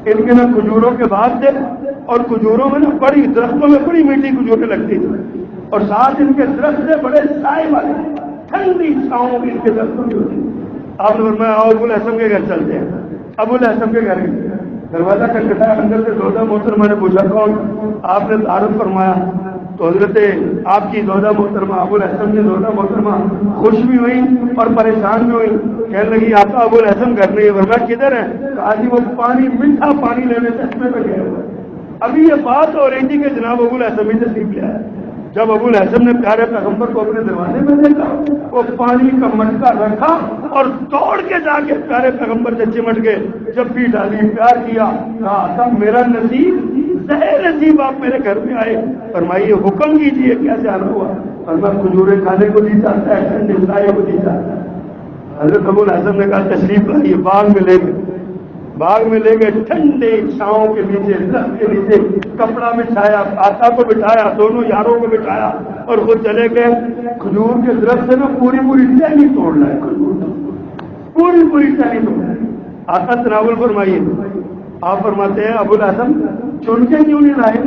ان کے نا کھجوروں کے باغ تھے، اور کھجوروں میں نا بڑی درختوں میں بڑی میٹھی کھجوریں لگتی تھی، اور ساتھ ان کے درخت سے بڑے سائے والے، ٹھنڈی چھاؤں بھی ان کے درختوں کی ہوتی۔ آپ نے فرمایا اور ابو الحسن کے گھر چلتے ہیں۔ ابو الحسن کے گھر گئے، دروازہ کھٹکھٹایا، اندر سے زوجہ محترمہ نے پوچھا کون؟ آپ نے تعارف فرمایا تو حضرت آپ کی زوجہ محترمہ ابو الحسن کی زوجہ محترمہ خوش بھی ہوئی اور پریشان بھی ہوئی، کہنے لگی آقا ابو الحسن گھر نہیں ہے۔ فرمایا کدھر ہے؟ کہا جی وہ پانی میٹھا پانی لینے چشمے پہ گئے ہوئے۔ ابھی یہ بات ہو رہی تھی کہ جناب ابو الحسن بھی تشریف لے آئے۔ جب ابو الحسن نے پیارے پیغمبر کو اپنے دروازے میں دیکھا، وہ پانی کا مٹکا رکھا اور دوڑ کے جا کے پیارے پیغمبر سے چمٹ گئے، جب بھی ڈالی، پیار کیا، کہا آقا میرا نصیب زہر نصیب آپ میرے گھر میں آئے، فرمائیے حکم کیجیے کیا جانا ہوا؟ فرمایا کھجورے کھانے کو جی چاہتا ہے، ٹھنڈے سائے کو جی چاہتا ہے۔ حضرت ابو الحسن نے کہا تشریف لائیے، باغ میں لے گئے، باغ میں لے گئے، ٹھنڈے چھاؤں کے نیچے، درخت کے نیچے کپڑا بچھایا، آقا کو بٹھایا، دونوں یاروں کو بٹھایا اور خود چلے گئے۔ کھجور کے درخت سے نا پوری پوری ٹہنی توڑ لائے، پوری پوری ٹہنی توڑ لائے۔ آقا تناول فرمائیے، آپ فرماتے ہیں ابو الحسن چن کے کیوں نہیں لائے،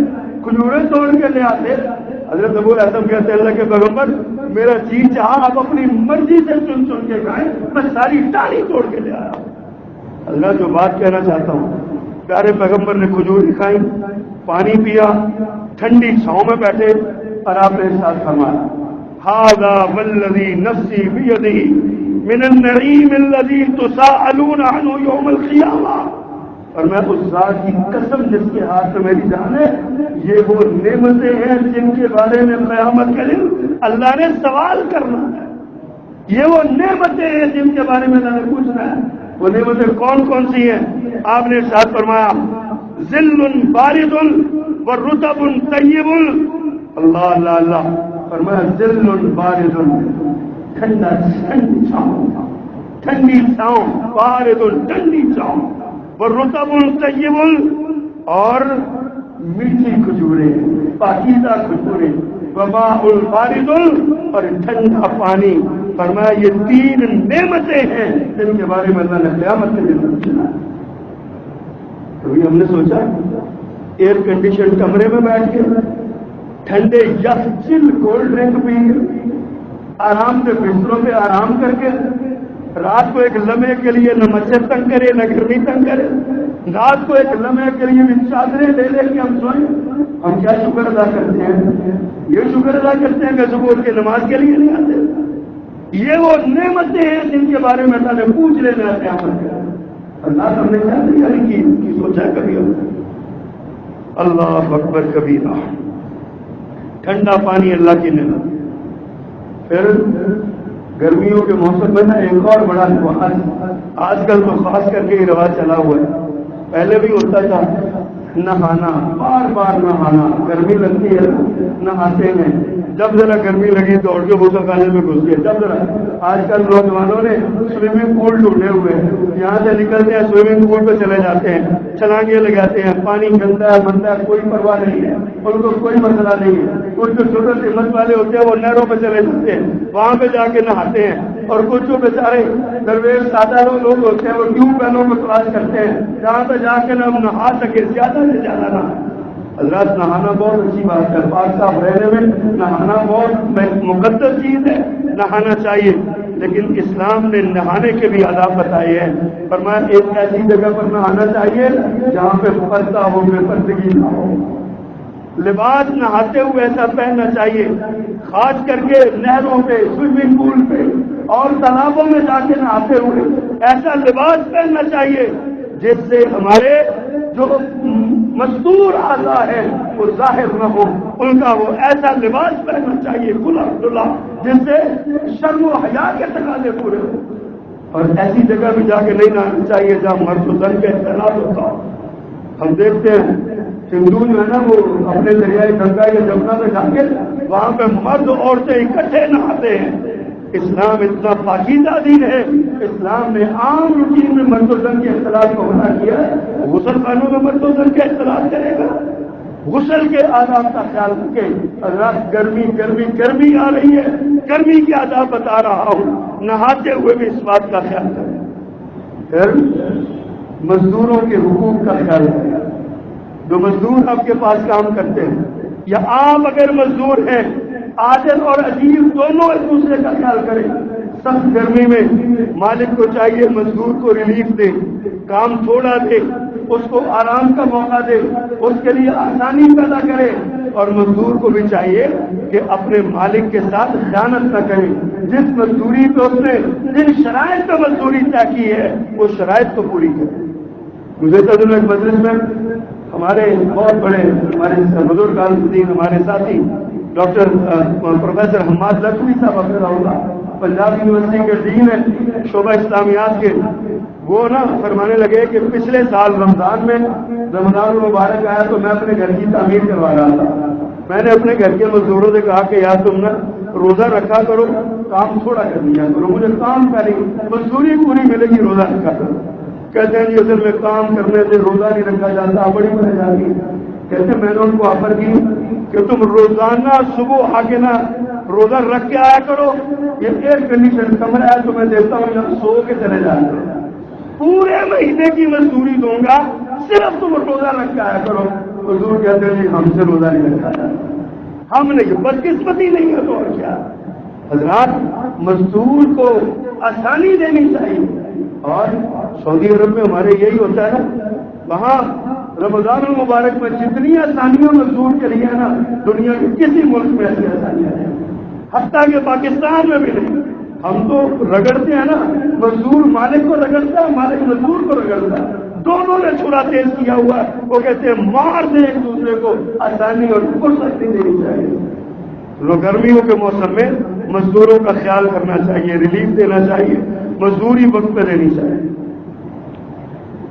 کھجوریں توڑ کے لے آتے۔ حضرت ابو الحسن کہتے ہیں اللہ کے پیغمبر میرا جی چاہا آپ اپنی مرضی سے چن چن کے کھائیں، میں ساری ٹہنی توڑ کے لے آیا۔ اللہ جو بات کہنا چاہتا ہوں، پیارے پیغمبر نے کھجور کھائی، پانی پیا، ٹھنڈی چھاؤں میں بیٹھے اور آپ نے ارشاد فرمایا ھذا والذی نفسی بیدہ من النعیم الذی تساءلون عنہ یوم القیامہ، اور میں اس ذات کی قسم جس کے ہاتھ میں میری جان ہے، یہ وہ نعمتیں ہیں جن کے بارے میں قیامت کے دن اللہ نے سوال کرنا ہے، یہ وہ نعمتیں ہیں جن کے بارے میں اللہ نے پوچھنا ہے۔ وہ نعمتیں کون کون سی ہیں؟ آپ نے ارشاد فرمایا ذل بارد ورطب طیب، اللہ اللہ اللہ، فرمایا ذل بارد، ٹھنڈا ٹھنڈی چھاؤں، ٹھنڈی چھاؤں، بارد ٹھنڈی چھاؤں، ورطب طیب، اور میٹھی کھجوریں، پاکیزہ کھجوریں، وماء بارد، اور ٹھنڈا پانی۔ فرمایا یہ تین نعمتیں ہیں جن کے بارے میں اللہ نے قیامت کے دن پوچھنا ہے۔ کبھی ہم نے سوچا ایئر کنڈیشن کمرے میں بیٹھ کے ٹھنڈے یخ چل کولڈ ڈرنک پی کے آرام سے بستروں پہ آرام کر کے رات کو ایک لمحے کے لیے نہ مچھر تنگ کرے نہ گرمی تنگ کرے، رات کو ایک لمحے کے لیے بھی چادریں لے لے کے ہم سوئیں، ہم کیا شکر ادا کرتے ہیں؟ یہ شکر ادا کرتے ہیں کہ صبح کے نماز کے لیے نہیں آتے۔ یہ وہ نعمتیں ہیں جن کے بارے میں اللہ نے پوچھ لینا ہے اللہ ہم نے کیا تیاری کی سوچا کبھی ہم؟ اللہ اکبر کبیرہ، ٹھنڈا پانی اللہ کی نعمت۔ پھر گرمیوں کے موسم میں نا ایک اور بڑا رواج، آج کل تو خاص کر کے یہ رواج چلا ہوا ہے، پہلے بھی ہوتا تھا، نہانا، بار بار نہانا، گرمی لگتی ہے نہاتے ہیں، جب ذرا گرمی لگی تو دوڑ کے غسل خانے میں گھس گئے، جب ذرا آج کل نوجوانوں نے سوئمنگ پول ڈھونڈے ہوئے ہیں، یہاں سے نکلتے ہیں سوئمنگ پول پہ چلے جاتے ہیں، چھلانگیں لگاتے ہیں، پانی گندا ہے مندا ہے کوئی پرواہ نہیں ہے، ان کو کوئی مسئلہ نہیں ہے۔ کچھ جو چھوٹے ہمت والے ہوتے ہیں وہ نہروں پہ چلے جاتے ہیں، وہاں پہ جا کے نہاتے ہیں، اور کچھ جو بیچارے درویش سادہ لوگ ہوتے ہیں وہ ٹیوب ویلوں کو تلاش کرتے ہیں جہاں پہ جا کے ہم نہا سکے، زیادہ سے زیادہ نہ۔ حضرات نہانا بہت اچھی بات ہے، پاک صاف رہنے میں نہانا بہت مقدس چیز ہے، نہانا چاہیے، لیکن اسلام نے نہانے کے بھی آداب بتائے ہیں۔ فرمایا ایک ایسی جگہ پر نہانا چاہیے جہاں پہ پردہ ہو، بے پردگی نہ ہو، لباس نہاتے ہوئے ایسا پہننا چاہیے، خاص کر کے نہروں پہ، سوئمنگ پول پہ اور تالابوں میں جا کے نہاتے ہوئے ایسا لباس پہننا چاہیے جس سے ہمارے جو مستور اعضاء ہے وہ ظاہر نہ ہو، ان کا وہ ایسا لباس پہننا چاہیے کھلا کھلا جس سے شرم و حیا کے تقاضے پورے ہو، اور ایسی جگہ بھی جا کے نہیں نہانا چاہیے جہاں مرد و زن کا اختلاط ہوتا ہو۔ ہم دیکھتے ہیں ہندو جو ہے نا وہ اپنے دریائے گنگا یا جمنا میں جا کے وہاں پہ مرد عورتیں اکٹھے نہاتے ہیں۔ اسلام اتنا پاکیزہ دین ہے، اسلام نے عام روٹین میں مرد و زن کے اختلاط کو منع کیا ہے، غسل خانوں میں مرد و زن کے اختلاط کرے گا؟ غسل کے آداب کا خیال رکھے۔ حضرات گرمی گرمی گرمی آ رہی ہے، گرمی کے آداب بتا رہا ہوں، نہاتے ہوئے بھی اس بات کا خیال کریں۔ پھر مزدوروں کے حقوق کا خیال کریں، جو مزدور آپ کے پاس کام کرتے ہیں یا آپ اگر مزدور ہیں، عاجز اور عجیب دونوں ایک دوسرے کا خیال کریں، سخت گرمی میں مالک کو چاہیے مزدور کو ریلیف دے، کام تھوڑا دے، اس کو آرام کا موقع دے، اس کے لیے آسانی پیدا کرے، اور مزدور کو بھی چاہیے کہ اپنے مالک کے ساتھ خیانت نہ کرے، جس مزدوری پہ اس نے جن شرائط پہ مزدوری طے کی ہے وہ شرائط کو پوری کرے۔ گزشتہ دنوں ایک مجلس میں ہمارے بہت بڑے ہمارے بزرگ عالم ہمارے ساتھی ڈاکٹر پروفیسر حماد لکھوی صاحب حفظہ اللہ پنجاب یونیورسٹی کے ڈین ہیں شعبہ اسلامیات کے، وہ فرمانے لگے کہ پچھلے سال رمضان المبارک آیا تو میں اپنے گھر کی تعمیر کروا رہا تھا، میں نے اپنے گھر کے مزدوروں سے کہا کہ یار تم روزہ رکھا کرو، کام تھوڑا کر دیا کرو، مجھے کام کریں مزدوری پوری ملے گی، روزہ رکھا کرو۔ کہتے ہیں جی اصل میں کام کرنے سے روزہ نہیں رکھا جاتا، بڑی پریشانی۔ کہتے ہیں میں نے ان کو آفر کی کہ تم روزانہ صبح آ کے روزہ رکھ کے آیا کرو، یہ ایئر کنڈیشن کمرہ ہے تو میں دیتا ہوں یہاں سو کے چلے جاتے ہیں، پورے مہینے کی مزدوری دوں گا، صرف تم روزہ رکھ کے آیا کرو۔ حضور کہتے ہیں جی ہم سے روزہ نہیں رکھا جاتا، ہم نہیں، بدقسمتی نہیں ہے تو اور کیا۔ حضرات مزدور کو آسانی دینی چاہیے، اور سعودی عرب میں ہمارے یہی ہوتا ہے، وہاں رمضان المبارک میں جتنی آسانیاں مزدور کے لیے نا دنیا کے کسی ملک میں ایسی آسانیاں ہیں، حتیٰ کہ پاکستان میں بھی نہیں۔ ہم تو رگڑتے ہیں نا، مزدور مالک کو رگڑتا ہے، مالک مزدور کو رگڑتا ہے، دونوں نے چھڑا تیز کیا ہوا ہے۔ وہ کہتے ہیں مار دیں ایک دوسرے کو، آسانی اور فرصت نہیں دینی چاہیے۔ گرمیوں کے موسم میں مزدوروں کا خیال کرنا چاہیے، ریلیف دینا چاہیے، مزدوری وقت پہ دینی چاہیے۔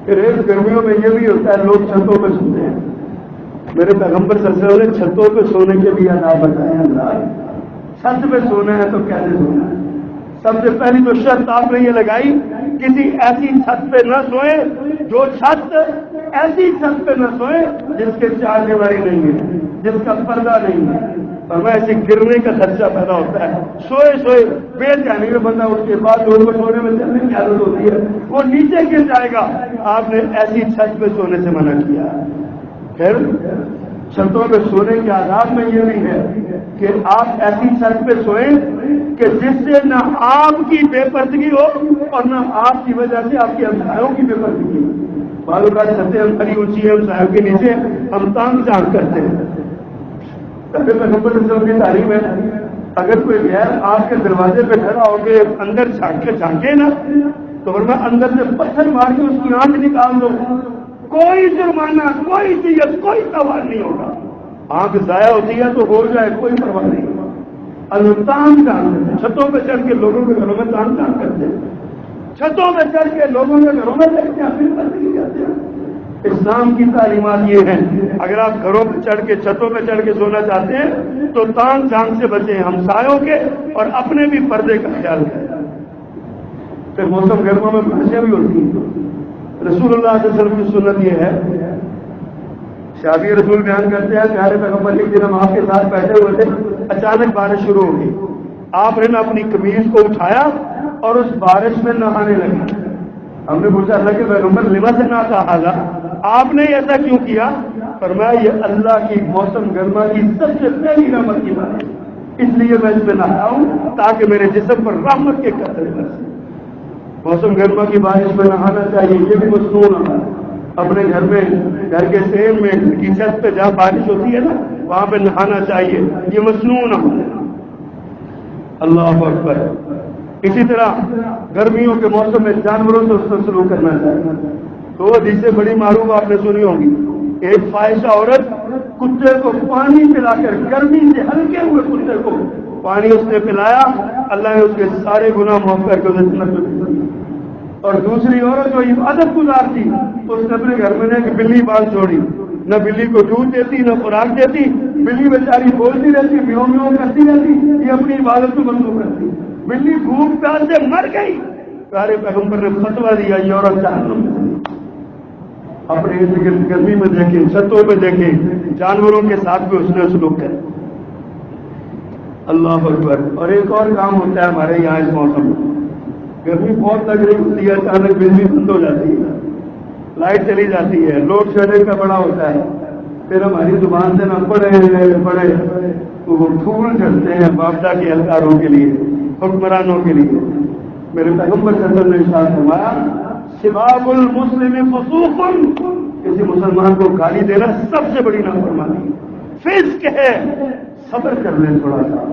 پھر ایک گرمیوں میں یہ بھی ہوتا ہے لوگ چھتوں پہ سوتے ہیں، میرے پیغمبر صلی اللہ علیہ وسلم نے چھتوں پہ سونے کے بھی آداب بتائے ہیں۔ اللہ چھت پہ سونا ہے تو کیسے سونا ہے؟ سب سے پہلی تو شرط آپ نے یہ لگائی، کسی ایسی چھت پہ نہ سوئے، جو چھت ایسی چھت پہ نہ سوئے جس کے چارنے والی نہیں ہے، جس کا پردہ نہیں ہے، اور میں ایسے گرنے کا خدشہ پیدا ہوتا ہے، سوئے بے چینی میں بندہ اس کے بعد لوگوں کو سونے میں چلنے کی عادت ہوتی ہے، وہ نیچے گر جائے گا۔ آپ نے ایسی چھت پہ سونے سے منع کیا۔ پھر چھتوں پہ سونے کے آداب میں یہ نہیں ہے کہ آپ ایسی چھت پہ سوئیں کہ جس سے نہ آپ کی بے پردگی ہو اور نہ آپ کی وجہ سے آپ کے ہمسایوں کی بے پردگی ہو۔ بالوں کا چھتیں ہم بڑی اونچی ہیں، ہمسایوں کے نیچے ہم تانگ جھانک کرتے ہیں۔ پیغمبر صلی اللہ علیہ وسلم کی تعلیم ہے، اگر کوئی غیر آپ کے دروازے پہ کھڑا ہو کے اندر جھانکے نا تو ورنہ اندر سے پتھر مار کے اس کی آنکھ نکال دو، کوئی جرمانہ، کوئی چیز، کوئی سوال نہیں ہوگا۔ آنکھ ضائع ہوتی ہے تو ہو جائے، کوئی پرواہ نہیں ہوگا۔ تان جانتے ہیں، چھتوں پہ چڑھ کے لوگوں کے گھروں میں تان جان کرتے ہیں، چھتوں پہ چڑھ کے لوگوں کے گھروں میں دیکھتے ہیں، پھر بدلی جاتے ہیں۔ اسلام کی تعلیمات یہ ہیں، اگر آپ گھروں پہ چڑھ کے چھتوں پہ چڑھ کے سونا چاہتے ہیں تو تان جان سے بچیں، ہمسایوں کے اور اپنے بھی پردے کا خیال کریں۔ پھر موسم گرموں میں بارشیں بھی ہوتی ہیں، رسول اللہ صلی اللہ علیہ وسلم کی سنت یہ ہے، شافعی رسول بیان کرتے ہیں، پیارے پیغمبر ایک دن ہم آپ کے ساتھ بیٹھے ہوئے تھے، اچانک بارش شروع ہو گئی، آپ نے اپنی قمیض کو اٹھایا اور اس بارش میں نہانے لگے۔ ہم نے پوچھا اللہ کے پیغمبر لما سے نہ کہا حالا، آپ نے ایسا کیوں کیا؟ فرمایا یہ اللہ کی موسم گرما کی سب سے پہلی رحمت کی بات ہے، اس لیے میں اس میں نہایا ہوں تاکہ میرے جسم پر رحمت کے قطرے برسیں۔ موسم گرما کی بارش میں نہانا چاہیے، یہ بھی مصنون ہے۔ اپنے گھر میں، گھر کے سیم میں کی چھت پہ جہاں بارش ہوتی ہے نا وہاں پہ نہانا چاہیے، یہ مصنون ہے۔ اللہ اکبر۔ اسی طرح گرمیوں کے موسم میں جانوروں سے اس سلوک کرنا چاہیے۔ تو حدیثیں بڑی معروف آپ نے سنی ہوگی، ایک فاحشہ عورت کتے کو پانی پلا کر، گرمی سے ہلکے ہوئے کتے کو پانی اس نے پلایا، اللہ نے اس کے سارے گناہ معاف کر کے اسے جنت میں بھیج دیا۔ اور دوسری عورت جو عبادت گزار تھی، اس نے اپنے گھر میں نے ایک بلی باندھ چھوڑی، نہ بلی کو دودھ دیتی نہ خوراک دیتی، بلی بیچاری بولتی رہتی، میوں میوں کرتی رہتی، یہ اپنی عبادت کو منسوخ کرتی، بلی بھوک پیاس سے مر گئی۔ پیارے پیغمبر نے فتویٰ دیا یہ عورت جہنم میں۔ اپنے گرمی میں دیکھیں، چھتوں میں دیکھیں، جانوروں کے ساتھ بھی اس نے سلوک کرے۔ اللہ اکبر۔ اور ایک اور کام ہوتا ہے ہمارے یہاں اس موسم میں، گرمی بہت لگ رہی ہوتی ہے، اچانک بجلی بند ہو جاتی ہے، لائٹ چلی جاتی ہے، لوڈ شیڈنگ کا بڑا ہوتا ہے، پھر ہماری زبان سے نہ بڑے وہ پھول چڑھتے ہیں باپدہ کے اہلکاروں کے لیے، حکمرانوں کے لیے، میرے پیغمبر صلی اللہ علیہ وسلم نے ارشاد فرمایا سباب المسلم فسوق، کسی مسلمان کو گالی دینا سب سے بڑی نافرمانی فسق ہے. صبر کر لیں تھوڑا سا،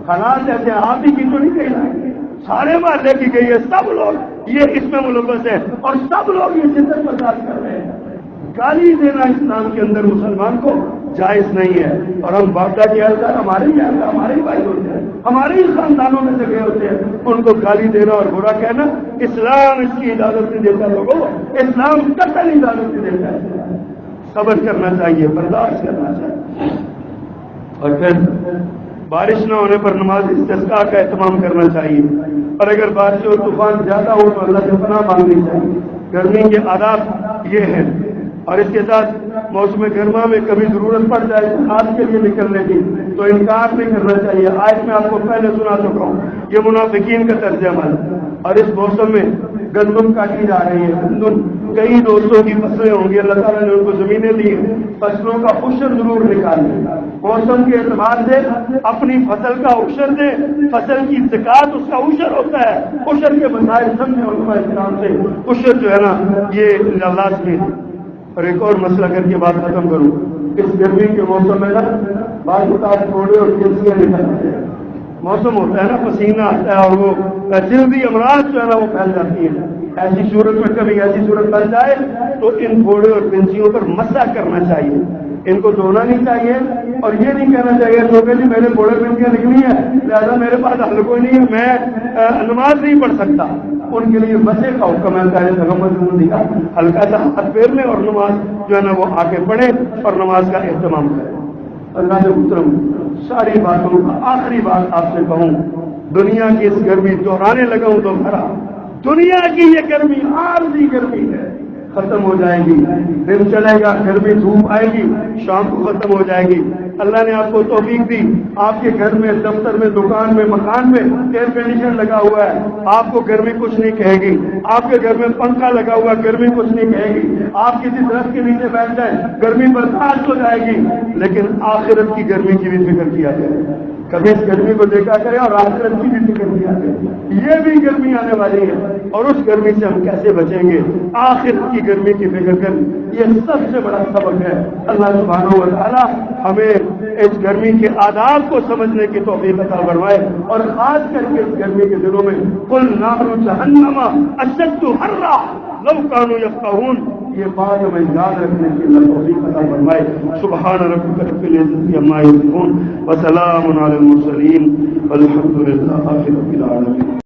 حالات ایسے آپ ہی کی تو نہیں کہی، سارے محلے کی گئی ہے، سب لوگ یہ اس میں ملوث ہیں اور سب لوگ یہ شدت برداشت کر رہے ہیں. گالی دینا اسلام کے اندر مسلمان کو جائز نہیں ہے. اور ہم باپدہ کے اہلکار ہمارے ہی اہلکار ہمارے ہی بھائی ہوتے ہیں، ہمارے ہی خاندانوں میں سے گئے ہوتے ہیں، ان کو گالی دینا اور برا کہنا اسلام اس کی اجازت نہیں دیتا. لوگوں اسلام قطعاً اجازت نہیں دیتا ہے. صبر کرنا چاہیے، برداشت کرنا چاہیے. اور پھر بارش نہ ہونے پر نماز استسقاء کا اہتمام کرنا چاہیے. اور اگر بارش اور طوفان زیادہ ہو تو اللہ سے پناہ مانگنی چاہیے. گرمی کے آداب یہ ہیں. اور اس کے ساتھ موسم گرما میں کبھی ضرورت پڑ جائے خاص کے لیے نکلنے کی تو انکار نہیں کرنا چاہیے. آج میں آپ کو پہلے سنا چکا ہوں، یہ منافقین کا طرز عمل. اور اس موسم میں گندم کاٹی جا رہی ہے. گندم کئی دوستوں کی فصلیں ہوں گی، اللہ تعالیٰ نے ان کو زمینیں دی ہیں، فصلوں کا عشر ضرور نکالیں. موسم کے اعتبار سے اپنی فصل کا عشر دے. فصل کی زکات اس کا عشر ہوتا ہے. عشر کے مسائل سمجھیں علماء کرام سے. عشر جو ہے نا یہ لازمی ہے. اور ایک اور مسئلہ کر کے بات ختم کروں. اس گرمی کے موسم میں نا بعض اوقات تھوڑے اور جلسیاں نکلتے ہیں. موسم ہوتا ہے نا پسینہ آتا ہے اور وہ جلدی امراض جو ہے نا وہ پھیل جاتی ہے. ایسی صورت میں کبھی ایسی صورت بن جائے تو ان پھوڑے اور پنسیوں پر مسح کرنا چاہیے. ان کو دھونا نہیں چاہیے اور یہ نہیں کہنا چاہیے لوگوں جی میرے پھوڑے پنسیاں نکلی ہیں لہٰذا میرے پاس حل کوئی نہیں ہے، میں نماز نہیں پڑھ سکتا. ان کے لیے مسح کا حکم ہے. پیغمبر کا ہلکا سا ہاتھ پھیرنے اور نماز جو ہے نا وہ آ کے پڑھے اور نماز کا اہتمام کرے. اللہ کے محترم ساری باتوں کا آخری بات آپ سے کہوں، دنیا کی اس گرمی دہرانے لگا ہوں تو بھرا. دنیا کی یہ گرمی عارضی گرمی ہے، ختم ہو جائے گی. دن چلے گا، گرمی دھوپ آئے گی، شام کو ختم ہو جائے گی. اللہ نے آپ کو توفیق دی، آپ کے گھر میں، دفتر میں، دکان میں، مکان میں ایئر کنڈیشن لگا ہوا ہے، آپ کو گرمی کچھ نہیں کہے گی. آپ کے گھر میں پنکھا لگا ہوا ہے، گرمی کچھ نہیں کہے گی. آپ کسی درخت کے نیچے بیٹھ جائیں گرمی برداشت ہو جائے گی. لیکن آخرت کی گرمی کی بھی فکر کیا جائے. کبھی اس گرمی کو دیکھا کریں اور آخرت کی بھی فکر کیا کریں. یہ بھی گرمی آنے والی ہے اور اس گرمی سے ہم کیسے بچیں گے؟ آخرت کی گرمی کی فکر کریں. یہ سب سے بڑا سبق ہے. اللہ سبحانہ و تعالیٰ ہمیں اس گرمی کے آداب کو سمجھنے کی توفیق عطا فرمائے اور خاص کر کے اس گرمی کے دنوں میں قل نار جہنم اشد حرا لو كانوا يفقهون، یہ بات ہمیں یاد رکھنے کی اللہ توفیق عطا فرمائے. سبحان ربک رب العزة عما یصفون وسلام علی المرسلین والحمد للہ رب العالمین.